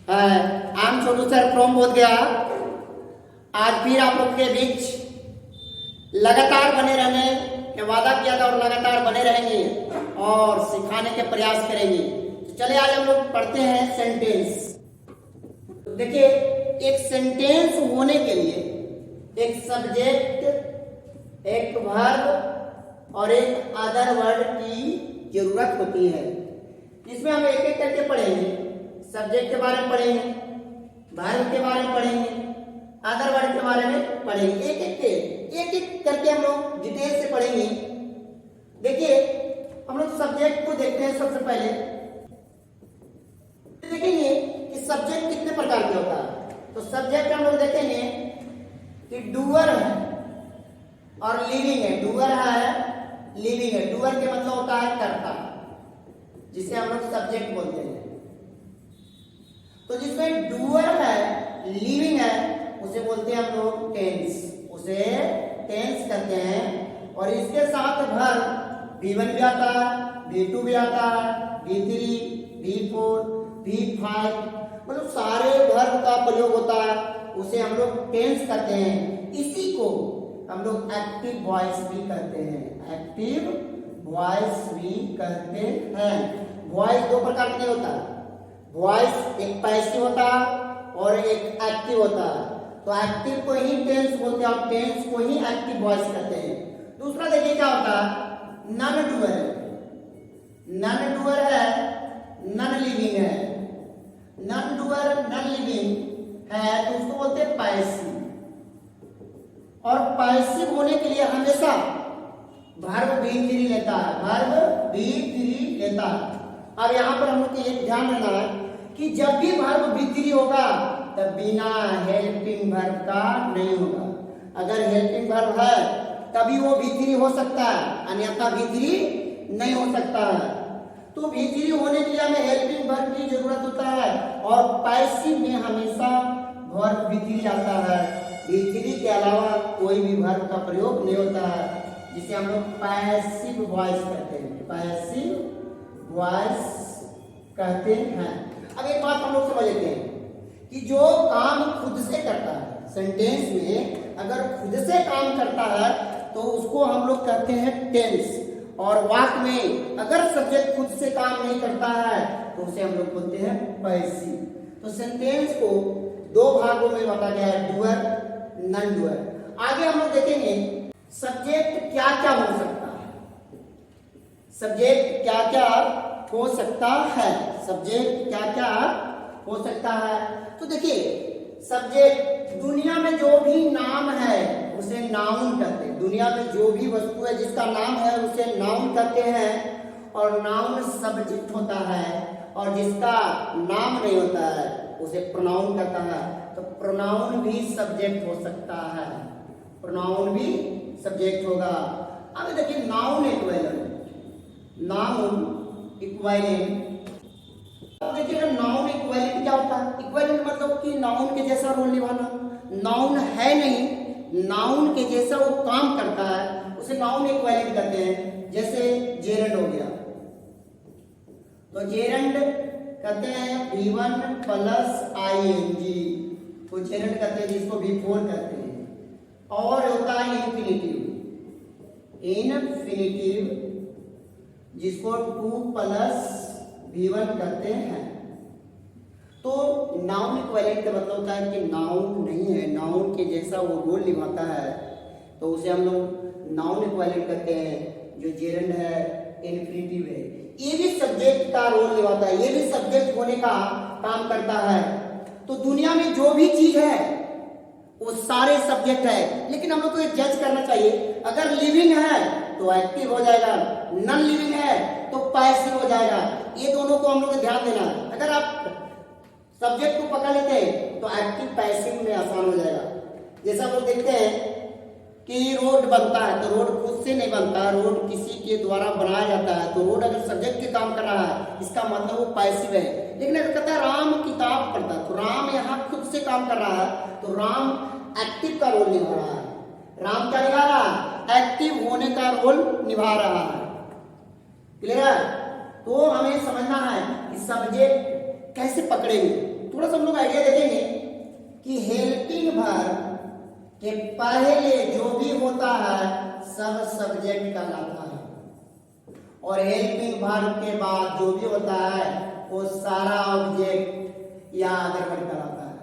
I am Chhotu sir from Bodhgaya. आज फिर आप लोग के बीच लगातार बने रहने के वादा किया था और लगातार बने रहेंगे और सिखाने के प्रयास करेंगे। तो चले आज हम लोग पढ़ते हैं सेंटेंस। देखिए, एक सेंटेंस होने के लिए एक सब्जेक्ट, एक वर्ब और एक अदर वर्ड की जरूरत होती है। इसमें हम एक एक करके पढ़ेंगे। सब्जेक्ट के बारे में पढ़ेंगे, वर्ब के बारे में पढ़ेंगे, अदर वर्ड के बारे में पढ़ेंगे। एक एक करके हम लोग डिटेल से पढ़ेंगे। देखिए, हम लोग सब्जेक्ट को देखते हैं। सबसे पहले देखेंगे कि सब्जेक्ट कितने प्रकार के होता है। तो सब्जेक्ट हम लोग देखेंगे कि डूअर है और लिविंग है। डूअर है, लिविंग है। डूअर के मतलब होता है करता, जिसे हम लोग सब्जेक्ट बोलते हैं। तो जिसमें डूअर है, लिविंग है, उसे बोलते हैं हम लोग टेंस। उसे टेंस कहते हैं। और इसके साथ वर्ब V1 भी आता है, V2 भी आता है, V3, V4, V5, मतलब सारे वर्ब का प्रयोग होता है। उसे हम लोग टेंस कहते हैं। इसी को हम लोग एक्टिव वॉइस भी कहते हैं। एक्टिव वॉइस भी कहते हैं। वॉइस दो प्रकार के होता है। वॉइस एक पैसिव होता है और एक एक्टिव होता है। तो एक्टिव को ही टेंस बोलते हैं और टेंस को ही एक्टिव वॉइस कहते हैं। दूसरा देखिए क्या होता है, नन डूअर है। नन डूअर है, नन लिविंग है। नन डूअर, नन लिविंग है तो उसको बोलते हैं पैसिव। और पैसिव होने के लिए हमेशा वर्ब V3 लेता है। वर्ब V3 लेता है। अब यहाँ पर हम लोग को ये ध्यान रखना है कि जब भी वर्ब V3 होगा तब बिना हेल्पिंग वर्ब का नहीं होगा। अगर हेल्पिंग वर्ब है तभी वो V3 हो सकता है, अन्यथा V3 नहीं हो सकता है। तो V3 होने के लिए हमें हेल्पिंग वर्ब की जरूरत होता है और पैसिव में हमेशा वर्ब V3 आता है। V3 के अलावा कोई भी वर्ब का प्रयोग नहीं होता है, जिसे हम लोग पैसिव वॉइस कहते हैं। पैसिव वॉइस कहते हैं। अब एक बात हम लोग समझ लेते हैं कि जो काम खुद से करता है, सेंटेंस में अगर खुद से काम करता है तो उसको हम लोग कहते हैं टेंस। और वाक्य में अगर सब्जेक्ट खुद से काम नहीं करता है तो उसे हम लोग बोलते हैं पैसिव। तो सेंटेंस को दो भागों में बांटा गया है, डूअर, नन डूअर। आगे हम लोग देखेंगे सब्जेक्ट क्या क्या हो सकता है। सब्जेक्ट क्या क्या हो सकता है। सब्जेक्ट क्या क्या हो सकता है। तो देखिए, सब्जेक्ट दुनिया में जो भी नाम है उसे नाउन कहते हैं। दुनिया में जो भी वस्तु है जिसका नाम है उसे नाउन कहते हैं। और नाउन सब्जेक्ट होता है और जिसका नाम नहीं होता है उसे प्रोनाउन कहता है। तो प्रोनाउन भी सब्जेक्ट हो सकता है। प्रोनाउन भी सब्जेक्ट होगा। अब देखिए नाउन इक्विवेलेंट। नाउन इक्विवेलेंट, देखिएगा नाउन इक्विवेलेंट क्या होता है। इक्विवेलेंट मतलब कि नाउन के जैसा रोल निभाना। नाउन है नहीं, नाउन के जैसा वो काम करता है, उसे नाउन इक्विवेलेंट कहते हैं। जैसे जेरंड हो गया, तो जेरंड कहते हैं V1 प्लस ing, तो जेरंड कहते हैं, जिसको V4 कहते हैं। और होता है इन्फिनिटिव। इन्फिनिटिव जिसको 2 प्लस V1 कहते हैं। तो नाउन इक्विवेलेंट का मतलब होता है कि नाउन नहीं है, नाउन के जैसा वो रोल निभाता है, तो उसे हम लोग नाउन इक्विवेलेंट कहते हैं। जो जेरंड है, इन्फिनिटिव है, ये भी सब्जेक्ट का रोल निभाता है, ये भी सब्जेक्ट होने का काम करता है। तो दुनिया में जो भी चीज है वो सारे सब्जेक्ट है। लेकिन हम लोग को जज करना चाहिए, अगर लिविंग है तो एक्टिव हो जाएगा, नॉन लिविंग है तो पैसिव हो जाएगा। ये दोनों को हम लोग को ध्यान देना। अगर आप सब्जेक्ट को पकड़ लेते हैं तो एक्टिव पैसिव में आसान हो जाएगा। जैसा हम लोग देखते हैं कि रोड बनता है तो रोड खुद से नहीं बनता, रोड किसी के द्वारा बनाया जाता है। तो रोड अगर सब्जेक्ट के काम कर रहा है इसका मतलब वो पैसिव है। लेकिन अगर कहता है राम किताब पढ़ता है तो राम यहाँ खुद से काम कर रहा है, तो राम एक्टिव का रोल निभा रहा है। राम क्या निभा रहा है? एक्टिव होने का रोल निभा रहा है। क्लियर है? तो हमें समझना है कि सब्जेक्ट कैसे पकड़ेंगे। थोड़ा सा हम लोग आइडिया देखेंगे कि हेल्पिंग वर्ब के पहले जो भी होता है सब सब्जेक्ट कहलाता है, और हेल्पिंग वर्ब के बाद जो भी होता है वो सारा ऑब्जेक्ट या अदर वर्ब कहलाता है।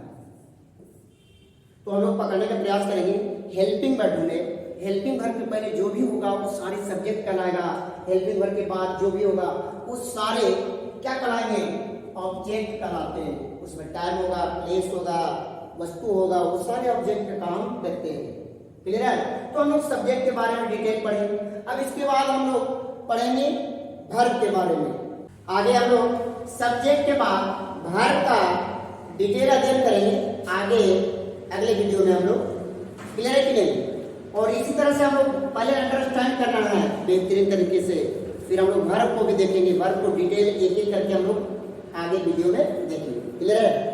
तो हम लोग पकड़ने का प्रयास करेंगे। हेल्पिंग वर्ब ढूंढे, हेल्पिंग वर्ब के पहले जो भी होगा वो सारे सब्जेक्ट कहलाएगा, हेल्पिंग वर्ब के बाद जो भी होगा वो सारे क्या कहलाएंगे, ऑब्जेक्ट कहलाते हैं। उसमें टाइम होगा, प्लेस होगा, वस्तु होगा, वो सारे ऑब्जेक्ट का काम करते हैं। क्लियर है? तो हम लोग सब्जेक्ट के बारे में डिटेल पढ़ेंगे। अब इसके बाद हम लोग पढ़ेंगे वर्ब के बारे में। आगे हम लोग सब्जेक्ट के बाद वर्ब का डिटेल अध्ययन करेंगे आगे अगले वीडियो में हम लोग। क्लियर है कि नहीं? और इसी तरह से हम लोग पहले अंडरस्टैंड करना है बेहतरीन तरीके से, फिर हम लोग वर्ब को भी देखेंगे, वर्ब को डिटेल एक एक करके हम लोग आगे वीडियो में देखेंगे। क्लियर है?